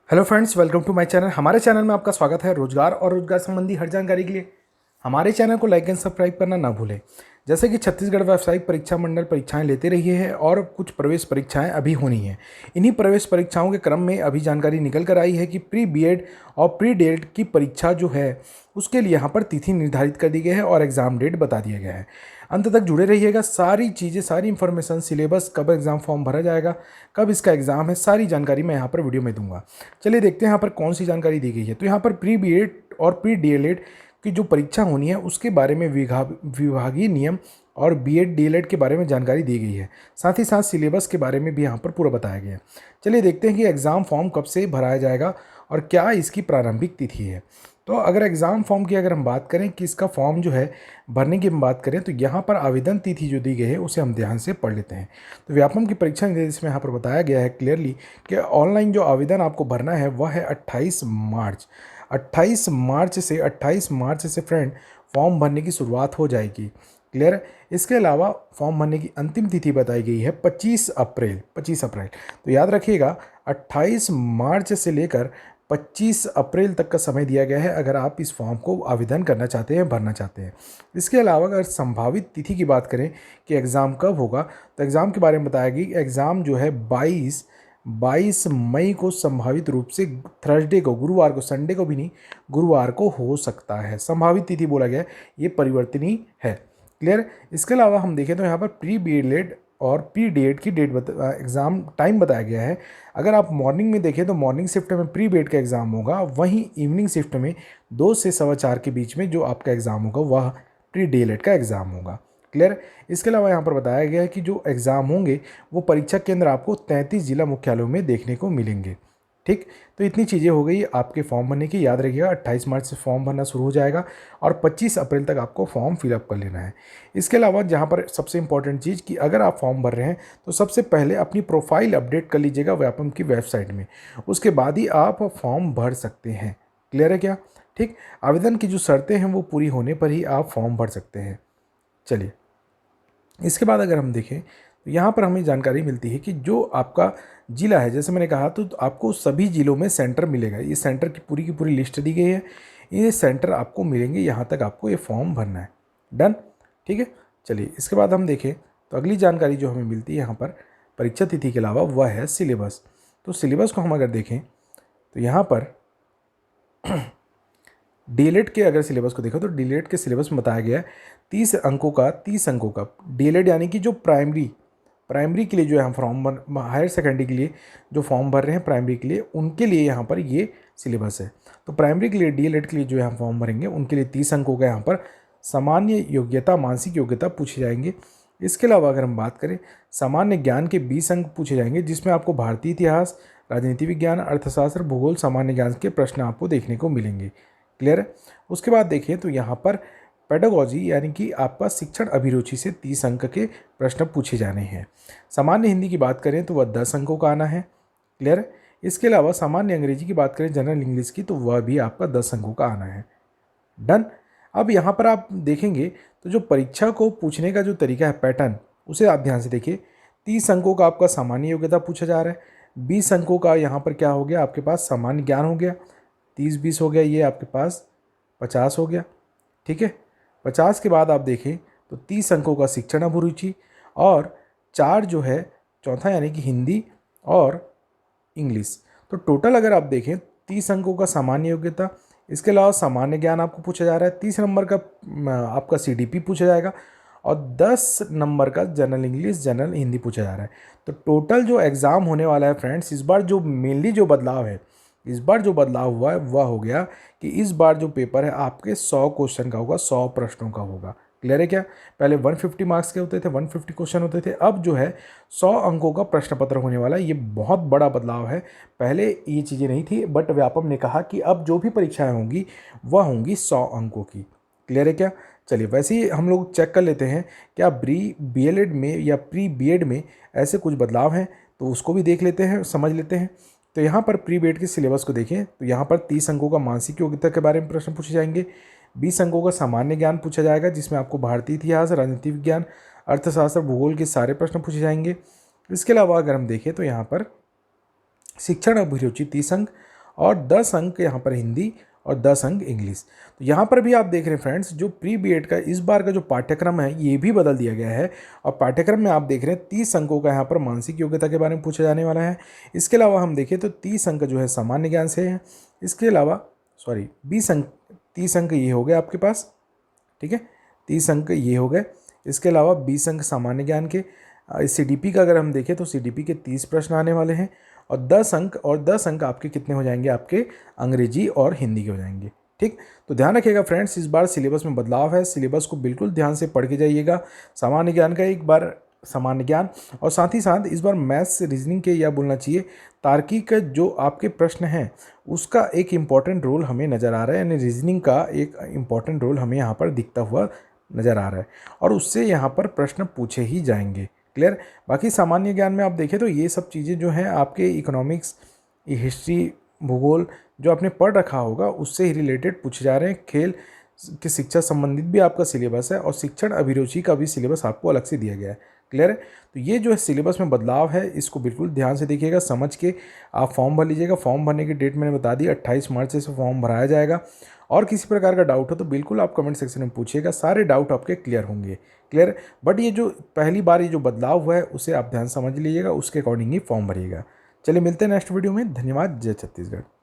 Hello friends, welcome to my channel. हमारे channel में आपका स्वागत है। रोजगार और रोजगार संबंधी हर जानकारी के लिए हमारे चैनल को लाइक एंड सब्सक्राइब करना ना भूलें। जैसे कि छत्तीसगढ़ व्यावसायिक परीक्षा मंडल परीक्षाएं लेते रही है और कुछ प्रवेश परीक्षाएं अभी होनी हैं। इन्हीं प्रवेश परीक्षाओं के क्रम में अभी जानकारी निकल कर आई है कि प्री बीएड और प्री डीएड की परीक्षा जो है उसके लिए यहाँ पर तिथि निर्धारित कर दी गई है और एग्ज़ाम डेट बता दिया गया है। अंत तक जुड़े रहिएगा। सारी चीज़ें, सारी इन्फॉर्मेशन, सिलेबस, कब एग्ज़ाम फॉर्म भरा जाएगा, कब इसका एग्ज़ाम है, सारी जानकारी मैं यहाँ पर वीडियो में दूंगा। चलिए देखते हैं यहाँ पर कौन सी जानकारी दी गई है। तो यहाँ पर प्री बीएड और प्री डीएलएड की जो परीक्षा होनी है उसके बारे में विभागीय नियम और बीएड डीएलएड के बारे में जानकारी दी गई है। साथ ही साथ सिलेबस के बारे में भी यहाँ पर पूरा बताया गया है। चलिए देखते हैं कि एग्ज़ाम फॉर्म कब से भराया जाएगा और क्या इसकी प्रारंभिक तिथि है। तो अगर एग्ज़ाम फॉर्म की अगर हम बात करें कि इसका फॉर्म जो है भरने की हम बात करें तो यहाँ पर आवेदन तिथि जो दी गई है उसे हम ध्यान से पढ़ लेते हैं। तो व्यापम की परीक्षा निर्देश में यहाँ पर बताया गया है क्लियरली कि ऑनलाइन जो आवेदन आपको भरना है वह है 28 मार्च। 28 मार्च से फ्रेंड फॉर्म भरने की शुरुआत हो जाएगी। क्लियर है। इसके अलावा फॉर्म भरने की अंतिम तिथि बताई गई है 25 अप्रैल। तो याद रखिएगा 28 मार्च से लेकर 25 अप्रैल तक का समय दिया गया है अगर आप इस फॉर्म को आवेदन करना चाहते हैं, भरना चाहते हैं। इसके अलावा अगर संभावित तिथि की बात करें कि एग्ज़ाम कब होगा तो एग्ज़ाम के बारे में बताया गया कि एग्ज़ाम जो है 22 मई को संभावित रूप से थर्सडे को, गुरुवार को, संडे को भी नहीं, गुरुवार को हो सकता है। संभावित तिथि बोला गया है, ये परिवर्तनीय है। क्लियर। इसके अलावा हम देखें तो यहाँ पर प्री बीएड और प्री डीएड की डेट एग्ज़ाम टाइम बताया गया है। अगर आप मॉर्निंग में देखें तो मॉर्निंग शिफ्ट में प्री बीएड का एग्ज़ाम होगा, वहीं इवनिंग शिफ्ट में 2 से 4:15 के बीच में जो आपका एग्ज़ाम होगा वह प्री डीएलएड का एग्ज़ाम होगा। क्लियर। इसके अलावा यहाँ पर बताया गया है कि जो एग्ज़ाम होंगे वो परीक्षा केंद्र आपको 33 जिला मुख्यालयों में देखने को मिलेंगे। ठीक। तो इतनी चीज़ें हो गई आपके फॉर्म भरने की। याद रखिएगा 28 मार्च से फॉर्म भरना शुरू हो जाएगा और 25 अप्रैल तक आपको फॉर्म फिलअप कर लेना है। इसके अलावा जहाँ पर सबसे इंपॉर्टेंट चीज़ कि अगर आप फॉर्म भर रहे हैं तो सबसे पहले अपनी प्रोफाइल अपडेट कर लीजिएगा व्यापम की वेबसाइट में, उसके बाद ही आप फॉर्म भर सकते हैं। क्लियर है क्या? ठीक। आवेदन की जो शर्तें हैं वो पूरी होने पर ही आप फॉर्म भर सकते हैं। चलिए इसके बाद अगर हम देखें तो यहाँ पर हमें जानकारी मिलती है कि जो आपका ज़िला है, जैसे मैंने कहा, तो आपको सभी ज़िलों में सेंटर मिलेगा। ये सेंटर की पूरी लिस्ट दी गई है। ये सेंटर आपको मिलेंगे, यहाँ तक आपको ये फॉर्म भरना है। डन। ठीक है। चलिए इसके बाद हम देखें तो अगली जानकारी जो हमें मिलती है यहाँ पर परीक्षा तिथि के अलावा वह है सिलेबस। तो सिलेबस को हम अगर देखें तो यहाँ पर डीएलएड के अगर सिलेबस को देखो तो डीएलएड के सिलेबस में बताया गया है 30 अंकों का डीएलएड, यानी कि जो प्राइमरी के लिए जो है फॉर्म, हायर सेकेंडरी के लिए जो फॉर्म भर रहे हैं प्राइमरी के लिए, उनके लिए यहाँ पर ये सिलेबस है। तो प्राइमरी के लिए, डीएलएड के लिए जो है हम फॉर्म भरेंगे उनके लिए 30 अंकों का यहाँ पर सामान्य योग्यता, मानसिक योग्यता पूछे जाएंगे। इसके अलावा अगर हम बात करें सामान्य ज्ञान के 20 अंक पूछे जाएंगे, जिसमें आपको भारतीय इतिहास, राजनीति विज्ञान, अर्थशास्त्र, भूगोल, सामान्य ज्ञान के प्रश्न आपको देखने को मिलेंगे। क्लियर है। उसके बाद देखिए तो यहाँ पर पेडागॉजी यानी कि आपका शिक्षण अभिरुचि से 30 अंक के प्रश्न पूछे जाने हैं। सामान्य हिंदी की बात करें तो वह 10 अंकों का आना है। क्लियर है। इसके अलावा सामान्य अंग्रेजी की बात करें, जनरल इंग्लिश की, तो वह भी आपका 10 अंकों का आना है। डन। अब यहाँ पर आप देखेंगे तो जो परीक्षा को पूछने का जो तरीका है, पैटर्न, उसे आप ध्यान से देखिए। 30 अंकों का आपका सामान्य योग्यता पूछा जा रहा है। 20 अंकों का यहाँ पर क्या हो गया, आपके पास सामान्य ज्ञान हो गया। 30-20 हो गया, ये आपके पास 50 हो गया। ठीक है। 50 के बाद आप देखें तो 30 अंकों का शिक्षण अभिरुचि और 4 जो है चौथा, यानी कि हिंदी और इंग्लिश। तो टोटल अगर आप देखें 30 अंकों का सामान्य योग्यता, इसके अलावा सामान्य ज्ञान आपको पूछा जा रहा है। 30 नंबर का आपका सीडीपी पूछा जाएगा और 10 नंबर का जनरल इंग्लिश, जनरल हिंदी पूछा जा रहा है। तो टोटल जो एग्ज़ाम होने वाला है फ्रेंड्स, इस बार जो मेनली जो बदलाव है, इस बार जो बदलाव हुआ है वह हो गया कि इस बार जो पेपर है आपके 100 क्वेश्चन का होगा, 100 प्रश्नों का होगा। क्लियर है क्या? पहले 150 मार्क्स के होते थे, 150 क्वेश्चन होते थे, अब जो है 100 अंकों का प्रश्न पत्र होने वाला है। ये बहुत बड़ा बदलाव है। पहले ये चीज़ें नहीं थी, बट व्यापम ने कहा कि अब जो भी परीक्षाएं होंगी वह होंगी 100 अंकों की। क्लियर है क्या? चलिए वैसे ही हम लोग चेक कर लेते हैं क्या बीएलएड में या प्री बीएड में ऐसे कुछ बदलाव हैं, तो उसको भी देख लेते हैं, समझ लेते हैं। तो यहाँ पर प्री बीएड के सिलेबस को देखें तो यहाँ पर 30 अंकों का मानसिक योग्यता के बारे में प्रश्न पूछे जाएंगे। 20 अंकों का सामान्य ज्ञान पूछा जाएगा, जिसमें आपको भारतीय इतिहास, राजनीति विज्ञान, अर्थशास्त्र, भूगोल के सारे प्रश्न पूछे जाएंगे। इसके अलावा अगर हम देखें तो यहाँ पर शिक्षण अभिरुचि 30 अंक और 10 अंक यहाँ पर हिंदी और 10 अंक इंग्लिश। तो यहाँ पर भी आप देख रहे हैं फ्रेंड्स, जो प्री बीएड का इस बार का जो पाठ्यक्रम है ये भी बदल दिया गया है। और पाठ्यक्रम में आप देख रहे हैं 30 अंकों का यहाँ पर मानसिक योग्यता के बारे में पूछा जाने वाला है। इसके अलावा हम देखें तो 30 अंक जो है सामान्य ज्ञान से है। इसके अलावा 20 अंक, 30 अंक ये हो गए आपके पास, ठीक है, 30 अंक ये हो गए। इसके अलावा 20 अंक सामान्य ज्ञान के। सीडीपी का अगर हम देखें तो सीडीपी के 30 प्रश्न आने वाले हैं और 10 अंक आपके कितने हो जाएंगे, आपके अंग्रेजी और हिंदी के हो जाएंगे। ठीक, तो ध्यान रखिएगा फ्रेंड्स, इस बार सिलेबस में बदलाव है। सिलेबस को बिल्कुल ध्यान से पढ़ के जाइएगा। सामान्य ज्ञान का एक बार सामान्य ज्ञान, और साथ ही साथ इस बार मैथ्स रीजनिंग के, या बोलना चाहिए तार्किक जो आपके प्रश्न हैं उसका एक इम्पॉर्टेंट रोल हमें नज़र आ रहा है, यानी रीजनिंग का एक इम्पॉर्टेंट रोल हमें यहाँ पर दिखता हुआ नज़र आ रहा है और उससे यहाँ पर प्रश्न पूछे ही जाएंगे। क्लियर। बाकी सामान्य ज्ञान में आप देखें तो ये सब चीज़ें जो हैं आपके इकोनॉमिक्स, हिस्ट्री, भूगोल जो आपने पढ़ रखा होगा उससे ही रिलेटेड पूछे जा रहे हैं। खेल की शिक्षा संबंधित भी आपका सिलेबस है और शिक्षण अभिरुचि का भी सिलेबस आपको अलग से दिया गया है। क्लियर है। तो ये जो है सिलेबस में बदलाव है, इसको बिल्कुल ध्यान से देखिएगा, समझ के आप फॉर्म भर लीजिएगा। फॉर्म भरने की डेट मैंने बता दी, 28 मार्च से फॉर्म भराया जाएगा। और किसी प्रकार का डाउट हो तो बिल्कुल आप कमेंट सेक्शन में पूछिएगा, सारे डाउट आपके क्लियर होंगे। क्लियर। बट ये जो पहली बार ये जो बदलाव हुआ है उसे आप ध्यान समझ लीजिएगा, उसके अकॉर्डिंग ही फॉर्म भरिएगा। चलिए मिलते हैं नेक्स्ट वीडियो में। धन्यवाद। जय छत्तीसगढ़।